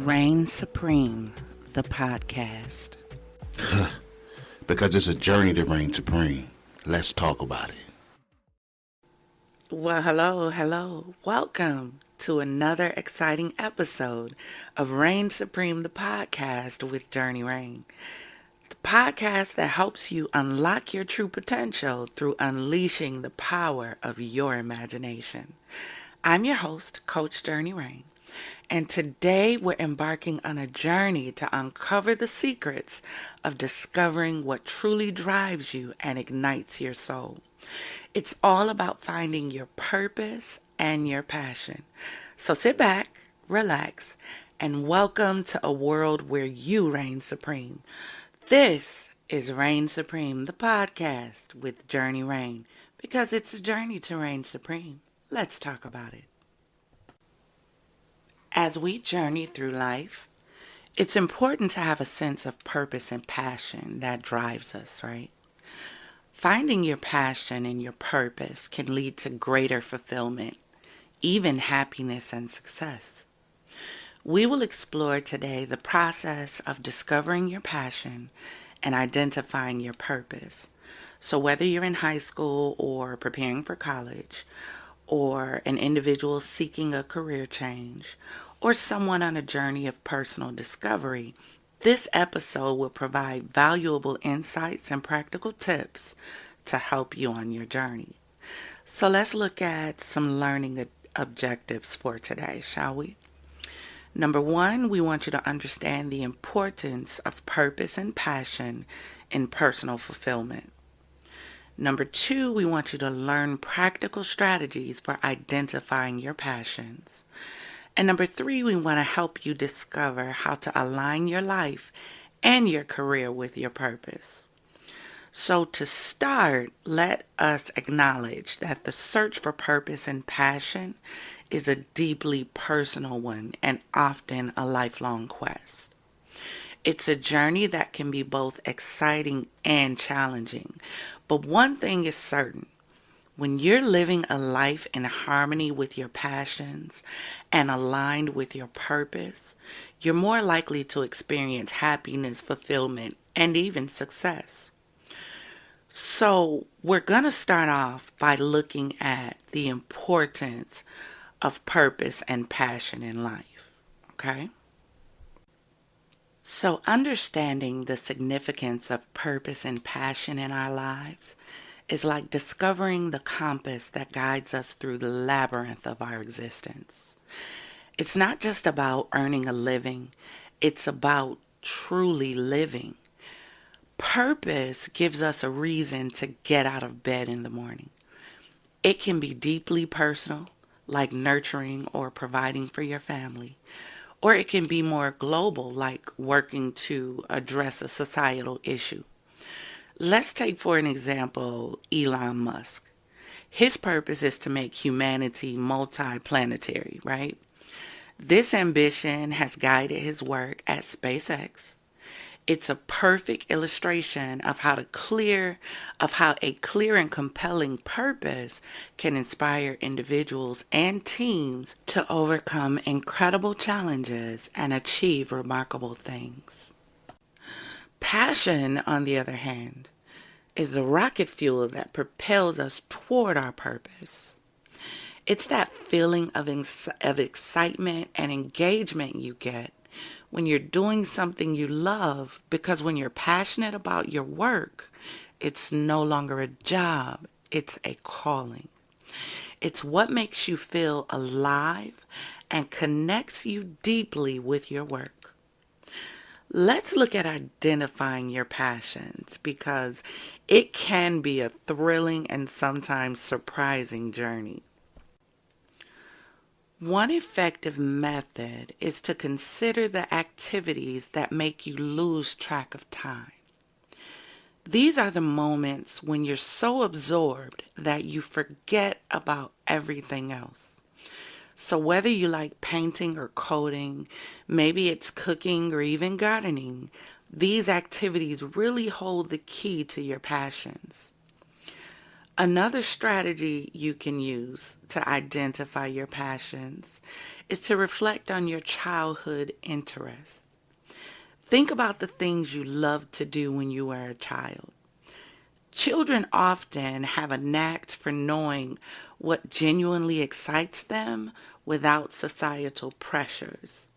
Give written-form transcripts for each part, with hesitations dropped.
Reign Supreme, the podcast. Because it's a journey to reign supreme. Let's talk about it. Well, hello. Welcome to another exciting episode of Reign Supreme, the podcast with Journey Reign. The podcast that helps you unlock your true potential through unleashing the power of your imagination. I'm your host, Coach Journey Reign. And today we're embarking on a journey to uncover the secrets of discovering what truly drives you and ignites your soul. It's all about finding your purpose and your passion. So sit back, relax, and welcome to a world where you reign supreme. This is Reign Supreme, the podcast with Journey Reign, because it's a journey to reign supreme. Let's talk about it. As we journey through life, it's important to have a sense of purpose and passion that drives us, right? Finding your passion and your purpose can lead to greater fulfillment, even happiness and success. We will explore today the process of discovering your passion and identifying your purpose. So whether you're in high school or preparing for college, or an individual seeking a career change, or someone on a journey of personal discovery, this episode will provide valuable insights and practical tips to help you on your journey. So let's look at some learning objectives for today, shall we? Number one, we want you to understand the importance of purpose and passion in personal fulfillment. Number two, we want you to learn practical strategies for identifying your passions. And number three, we want to help you discover how to align your life and your career with your purpose. So to start, let us acknowledge that the search for purpose and passion is a deeply personal one and often a lifelong quest. It's a journey that can be both exciting and challenging. But one thing is certain. When you're living a life in harmony with your passions and aligned with your purpose, you're more likely to experience happiness, fulfillment, and even success. So we're going to start off by looking at the importance of purpose and passion in life, okay? So understanding the significance of purpose and passion in our lives is like discovering the compass that guides us through the labyrinth of our existence. It's not just about earning a living, it's about truly living. Purpose gives us a reason to get out of bed in the morning. It can be deeply personal, like nurturing or providing for your family. Or it can be more global, like working to address a societal issue. Let's take for an example Elon Musk. His purpose is to make humanity multi-planetary, right? This ambition has guided his work at SpaceX. It's a perfect illustration of how a clear and compelling purpose can inspire individuals and teams to overcome incredible challenges and achieve remarkable things. Passion, on the other hand, is the rocket fuel that propels us toward our purpose. It's that feeling of excitement and engagement you get when you're doing something you love, because when you're passionate about your work, it's no longer a job, it's a calling. It's what makes you feel alive and connects you deeply with your work. Let's look at identifying your passions, because it can be a thrilling and sometimes surprising journey. One effective method is to consider the activities that make you lose track of time. These are the moments when you're so absorbed that you forget about everything else. So whether you like painting or coding, maybe it's cooking or even gardening, these activities really hold the key to your passions. Another strategy you can use to identify your passions is to reflect on your childhood interests. Think about the things you loved to do when you were a child. Children often have a knack for knowing what genuinely excites them without societal pressures.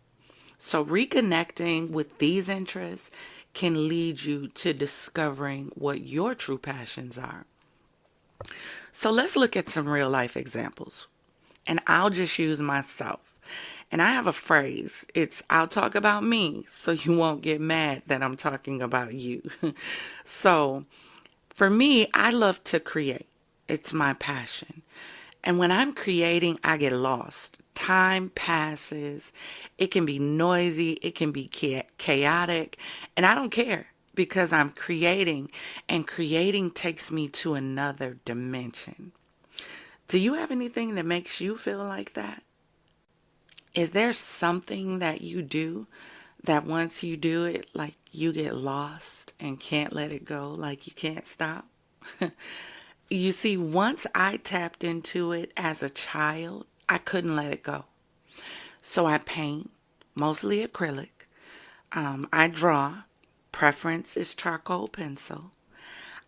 So, reconnecting with these interests can lead you to discovering what your true passions are. So, let's look at some real life examples. And I'll just use myself. And I have a phrase. It's I'll talk about me so you won't get mad that I'm talking about you. So, for me, I love to create. It's my passion. And when I'm creating, I get lost. Time passes. It can be noisy. It can be chaotic. And I don't care because I'm creating. And creating takes me to another dimension. Do you have anything that makes you feel like that? Is there something that you do that once you do it, like you get lost and can't let it go, like you can't stop? You see, once I tapped into it as a child, I couldn't let it go. So I paint, mostly acrylic. I draw. Preference is charcoal pencil.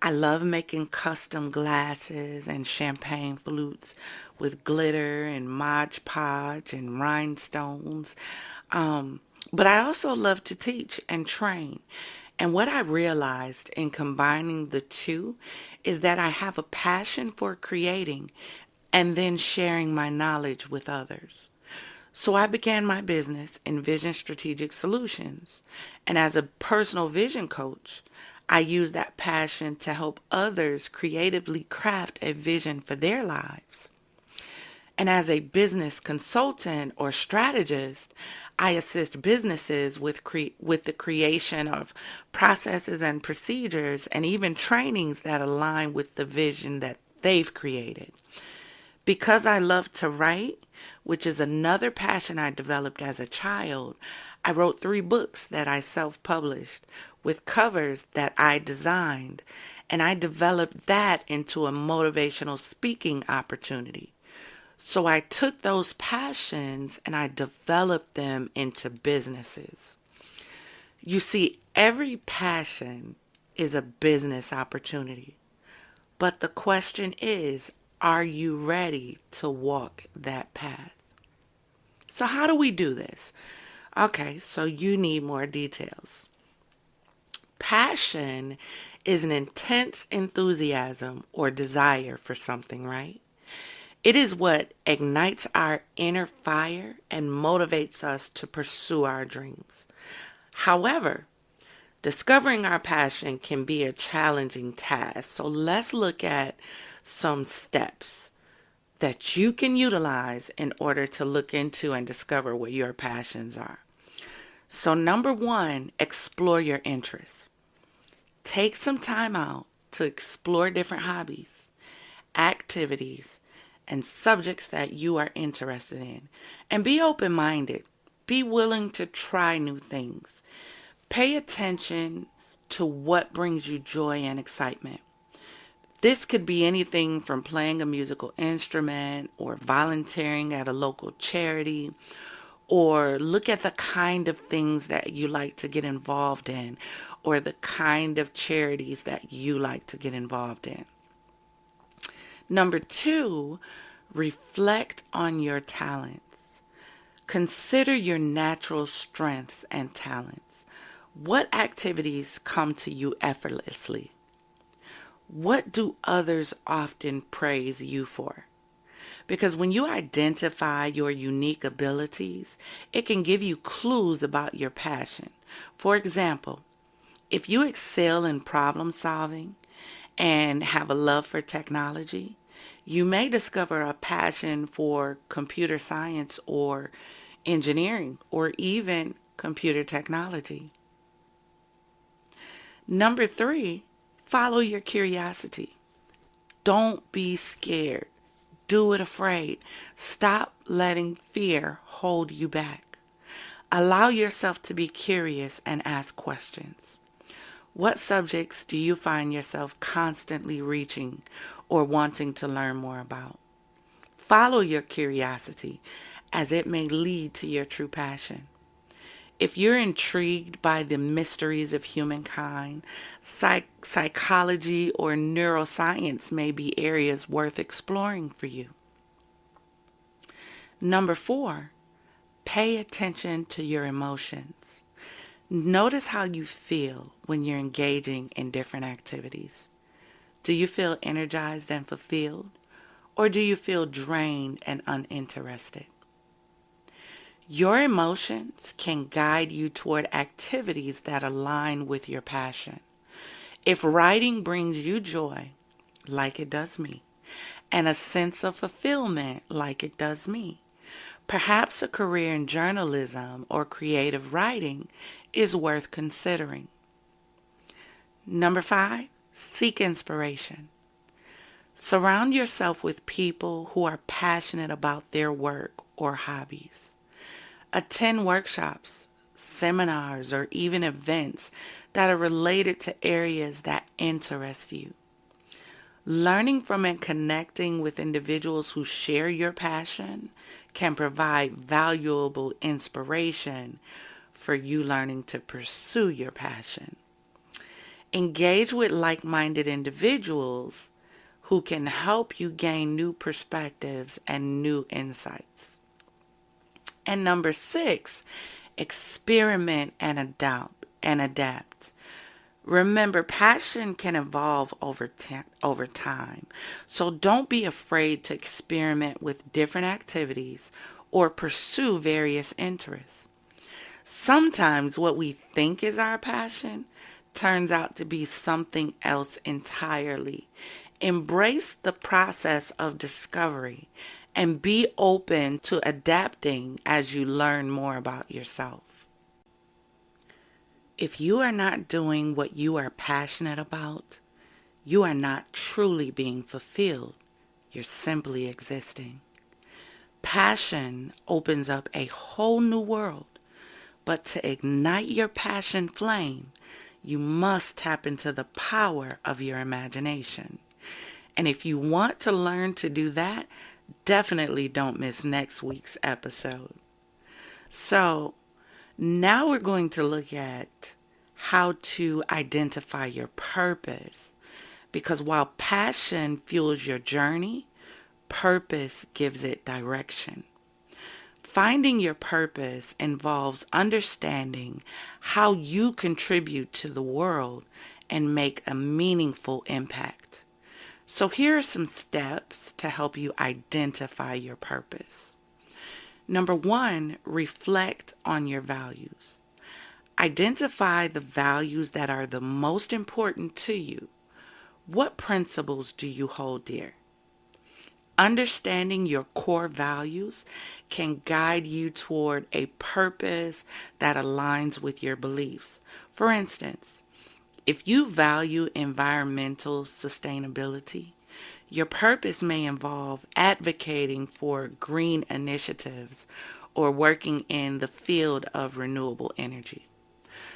I love making custom glasses and champagne flutes with glitter and Mod Podge and rhinestones. But I also love to teach and train. And what I realized in combining the two is that I have a passion for creating and then sharing my knowledge with others. So I began my business, Envision Strategic Solutions. And as a personal vision coach, I use that passion to help others creatively craft a vision for their lives. And as a business consultant or strategist, I assist businesses with the creation of processes and procedures and even trainings that align with the vision that they've created. Because I love to write, which is another passion I developed as a child, I wrote 3 books that I self-published with covers that I designed, and I developed that into a motivational speaking opportunity. So I took those passions and I developed them into businesses. You see, every passion is a business opportunity. But the question is, are you ready to walk that path? So how do we do this? Okay, so you need more details. Passion is an intense enthusiasm or desire for something, right? It is what ignites our inner fire and motivates us to pursue our dreams. However, discovering our passion can be a challenging task. So let's look at some steps that you can utilize in order to look into and discover what your passions are. So number 1, explore your interests. Take some time out to explore different hobbies, activities, and subjects that you are interested in. And be open-minded. Be willing to try new things. Pay attention to what brings you joy and excitement. This could be anything from playing a musical instrument or volunteering at a local charity, or look at the kind of things that you like to get involved in, or the kind of charities that you like to get involved in. Number 2, reflect on your talents. Consider your natural strengths and talents. What activities come to you effortlessly? What do others often praise you for? Because when you identify your unique abilities, it can give you clues about your passion. For example, if you excel in problem solving and have a love for technology, you may discover a passion for computer science or engineering or even computer technology. Number 3, follow your curiosity. Don't be scared. Do it afraid. Stop letting fear hold you back. Allow yourself to be curious and ask questions. What subjects do you find yourself constantly reaching or wanting to learn more about. Follow your curiosity, as it may lead to your true passion. If you're intrigued by the mysteries of humankind, psychology or neuroscience may be areas worth exploring for you. Number 4, pay attention to your emotions. Notice how you feel when you're engaging in different activities. Do you feel energized and fulfilled, or do you feel drained and uninterested? Your emotions can guide you toward activities that align with your passion. If writing brings you joy, like it does me, and a sense of fulfillment, like it does me, perhaps a career in journalism or creative writing is worth considering. Number 5, seek inspiration. Surround yourself with people who are passionate about their work or hobbies. Attend workshops, seminars, or even events that are related to areas that interest you. Learning from and connecting with individuals who share your passion can provide valuable inspiration for you learning to pursue your passion. Engage with like-minded individuals who can help you gain new perspectives and new insights. And number 6, experiment and adapt. Remember, passion can evolve over time, so don't be afraid to experiment with different activities or pursue various interests. Sometimes what we think is our passion turns out to be something else entirely. Embrace the process of discovery and be open to adapting as you learn more about yourself. If you are not doing what you are passionate about, you are not truly being fulfilled. You're simply existing. Passion opens up a whole new world, but to ignite your passion flame, you must tap into the power of your imagination. And if you want to learn to do that, definitely don't miss next week's episode. So, now we're going to look at how to identify your purpose. Because while passion fuels your journey, purpose gives it direction. Finding your purpose involves understanding how you contribute to the world and make a meaningful impact. So here are some steps to help you identify your purpose. Number 1, reflect on your values. Identify the values that are the most important to you. What principles do you hold dear? Understanding your core values can guide you toward a purpose that aligns with your beliefs. For instance, if you value environmental sustainability, your purpose may involve advocating for green initiatives or working in the field of renewable energy.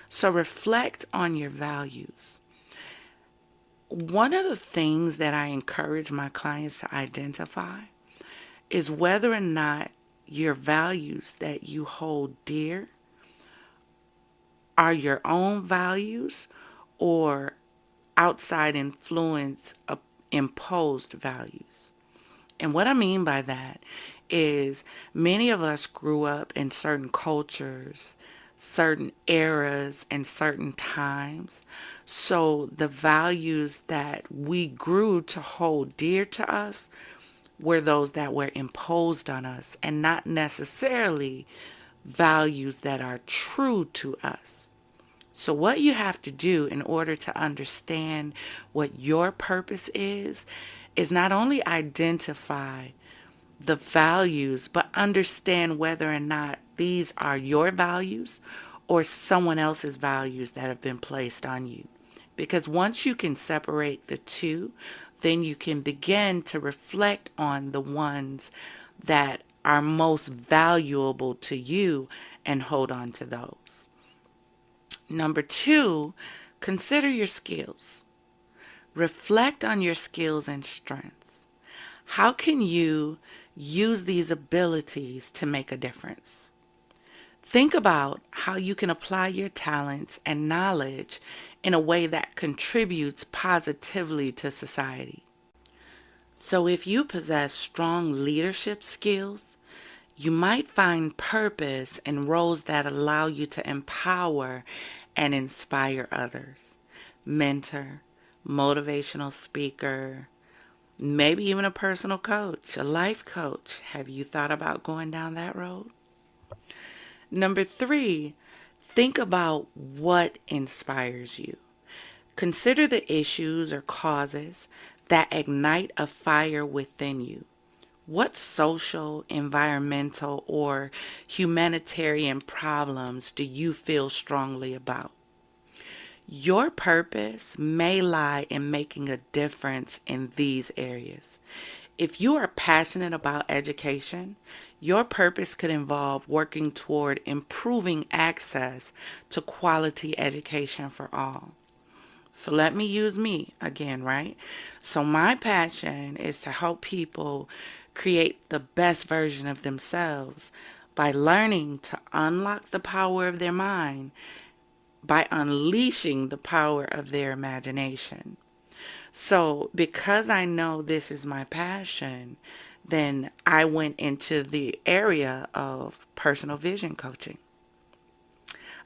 So reflect on your values. One of the things that I encourage my clients to identify is whether or not your values that you hold dear are your own values or outside influence of imposed values. And what I mean by that is many of us grew up in certain cultures, certain eras, and certain times. So the values that we grew to hold dear to us were those that were imposed on us and not necessarily values that are true to us. So what you have to do in order to understand what your purpose is not only identify the values, but understand whether or not these are your values or someone else's values that have been placed on you. Because once you can separate the two, then you can begin to reflect on the ones that are most valuable to you and hold on to those. Number 2, consider your skills. Reflect on your skills and strengths. How can you use these abilities to make a difference? Think about how you can apply your talents and knowledge in a way that contributes positively to society. So, if you possess strong leadership skills, you might find purpose in roles that allow you to empower and inspire others. Mentor, motivational speaker, maybe even a personal coach, a life coach. Have you thought about going down that road? Number 3, think about what inspires you. Consider the issues or causes that ignite a fire within you. What social, environmental, or humanitarian problems do you feel strongly about? Your purpose may lie in making a difference in these areas. If you are passionate about education, your purpose could involve working toward improving access to quality education for all. So let me use me again, right? So my passion is to help people create the best version of themselves by learning to unlock the power of their mind, by unleashing the power of their imagination. So because I know this is my passion, then I went into the area of personal vision coaching.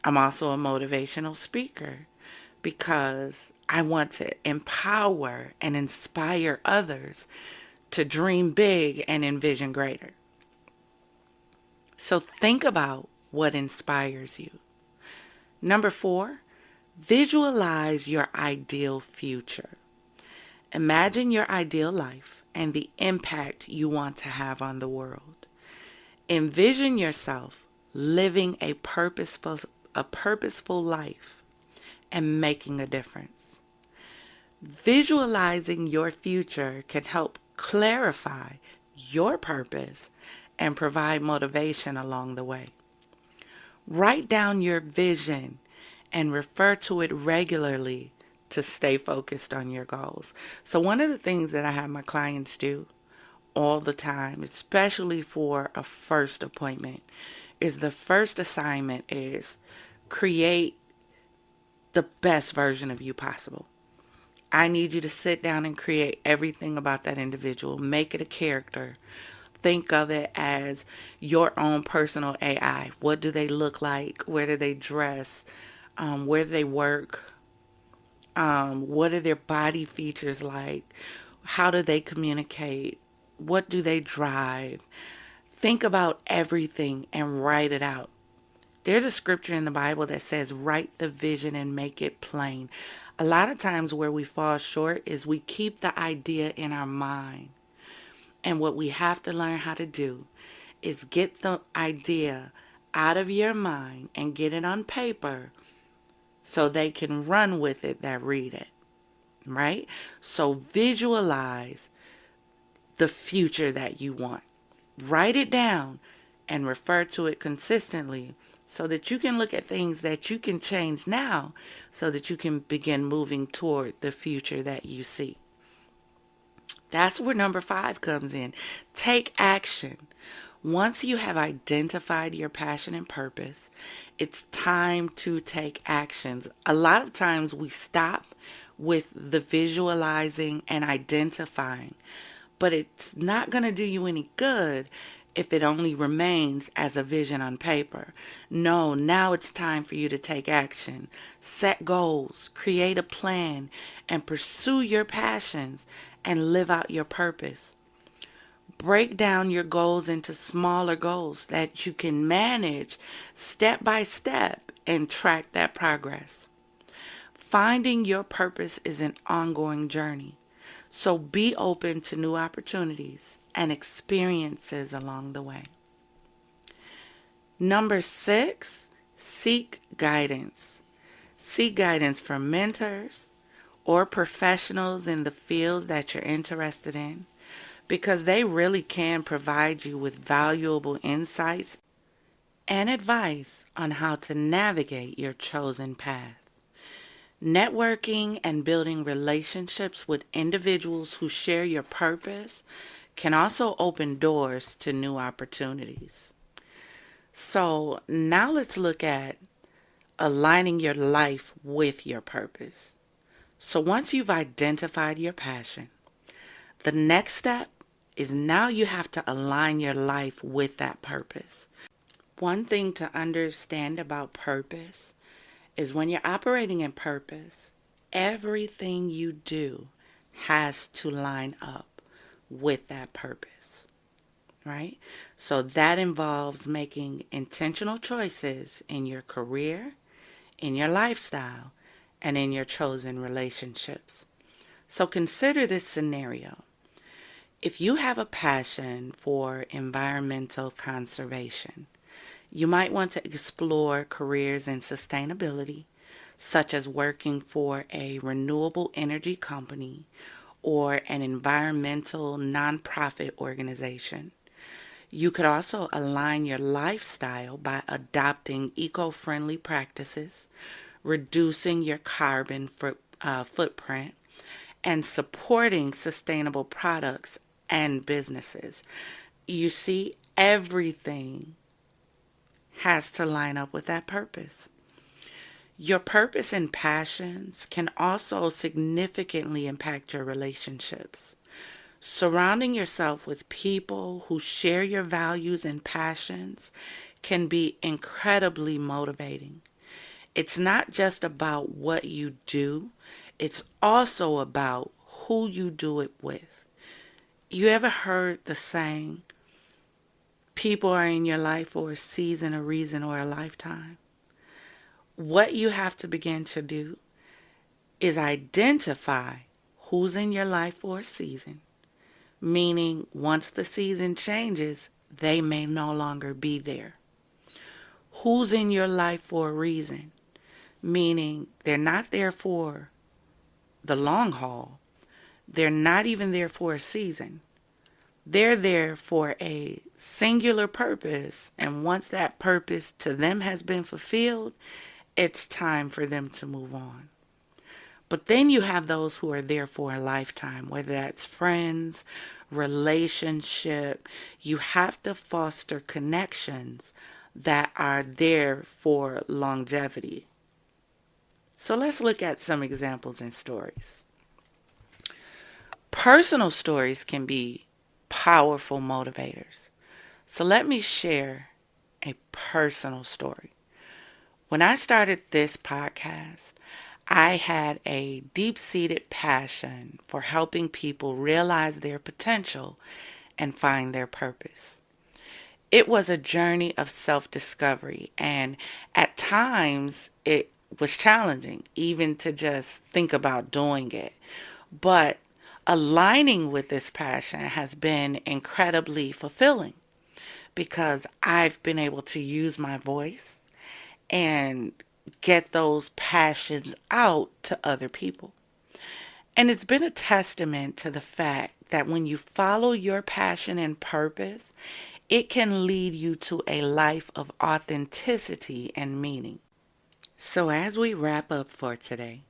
I'm also a motivational speaker because I want to empower and inspire others to dream big and envision greater. So think about what inspires you. Number 4, visualize your ideal future. Imagine your ideal life and the impact you want to have on the world. Envision yourself living a purposeful life and making a difference. Visualizing your future can help clarify your purpose and provide motivation along the way. Write down your vision and refer to it regularly to stay focused on your goals. So one of the things that I have my clients do all the time, especially for a first appointment, is the first assignment is create the best version of you possible. I need you to sit down and create everything about that individual. Make it a character. Think of it as your own personal AI. What do they look like? Where do they dress? Where do they work? What are their body features like? How do they communicate? What do they drive? Think about everything and write it out. There's a scripture in the Bible that says, write the vision and make it plain. A lot of times where we fall short is we keep the idea in our mind. And what we have to learn how to do is get the idea out of your mind and get it on paper so they can run with it that read it, right? So visualize the future that you want. Write it down and refer to it consistently so that you can look at things that you can change now so that you can begin moving toward the future that you see. That's where number 5 comes in. Take action. Once you have identified your passion and purpose, it's time to take actions. A lot of times we stop with the visualizing and identifying, but it's not going to do you any good if it only remains as a vision on paper. No, now it's time for you to take action. Set goals, create a plan, and pursue your passions and live out your purpose. Break down your goals into smaller goals that you can manage step by step and track that progress. Finding your purpose is an ongoing journey, so be open to new opportunities and experiences along the way. Number 6, seek guidance. Seek guidance from mentors or professionals in the fields that you're interested in, because they really can provide you with valuable insights and advice on how to navigate your chosen path. Networking and building relationships with individuals who share your purpose can also open doors to new opportunities. So now let's look at aligning your life with your purpose. So once you've identified your passion, the next step is now you have to align your life with that purpose. One thing to understand about purpose is when you're operating in purpose, everything you do has to line up with that purpose, right? So that involves making intentional choices in your career, in your lifestyle, and in your chosen relationships. So consider this scenario. If you have a passion for environmental conservation, you might want to explore careers in sustainability, such as working for a renewable energy company or an environmental nonprofit organization. You could also align your lifestyle by adopting eco-friendly practices, reducing your carbon footprint, and supporting sustainable products and businesses. You see, everything has to line up with that purpose. Your purpose and passions can also significantly impact your relationships. Surrounding yourself with people who share your values and passions can be incredibly motivating. It's not just about what you do, it's also about who you do it with. You ever heard the saying, people are in your life for a season, a reason, or a lifetime? What you have to begin to do is identify who's in your life for a season, meaning once the season changes, they may no longer be there. Who's in your life for a reason, meaning they're not there for the long haul. They're not even there for a season. They're there for a singular purpose, and once that purpose to them has been fulfilled, it's time for them to move on. But then you have those who are there for a lifetime, whether that's friends, relationship. You have to foster connections that are there for longevity. So let's look at some examples and stories. Personal stories can be powerful motivators. So let me share a personal story. When I started this podcast, I had a deep-seated passion for helping people realize their potential and find their purpose. It was a journey of self-discovery, and at times it was challenging even to just think about doing it. But aligning with this passion has been incredibly fulfilling because I've been able to use my voice and get those passions out to other people. And it's been a testament to the fact that when you follow your passion and purpose, it can lead you to a life of authenticity and meaning. So as we wrap up for today,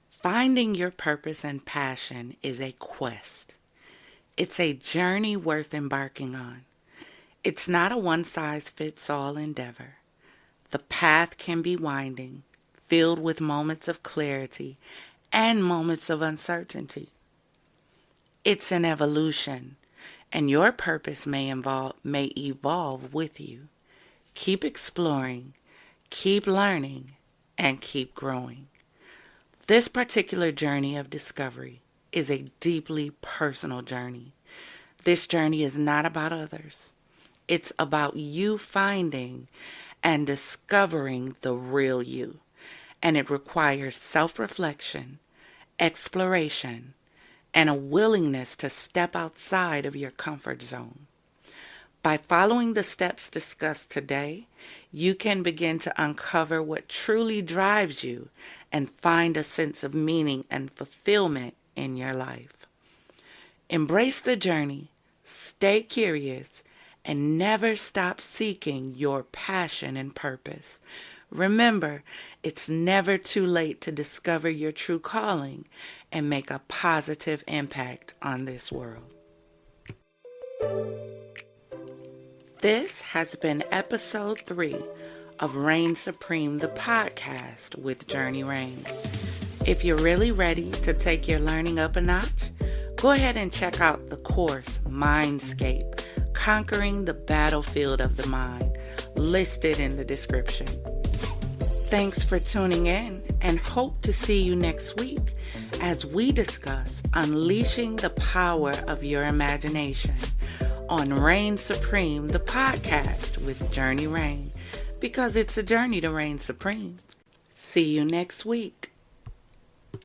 finding your purpose and passion is a quest. It's a journey worth embarking on. It's not a one-size-fits-all endeavor. The path can be winding, filled with moments of clarity and moments of uncertainty. It's an evolution, and your purpose may evolve with you. Keep exploring, keep learning, and keep growing. This particular journey of discovery is a deeply personal journey. This journey is not about others. It's about you finding and discovering the real you. And it requires self-reflection, exploration, and a willingness to step outside of your comfort zone. By following the steps discussed today, you can begin to uncover what truly drives you and find a sense of meaning and fulfillment in your life. Embrace the journey, stay curious, and never stop seeking your passion and purpose, Remember, it's never too late to discover your true calling and make a positive impact on this world. This has been episode 3 of Reign Supreme, the podcast with Journey Reign. If you're really ready to take your learning up a notch, go ahead and check out the course Mindscape, Conquering the Battlefield of the Mind, listed in the description. Thanks for tuning in and hope to see you next week as we discuss unleashing the power of your imagination on Reign Supreme, the podcast with Journey Reign, because it's a journey to reign supreme. See you next week.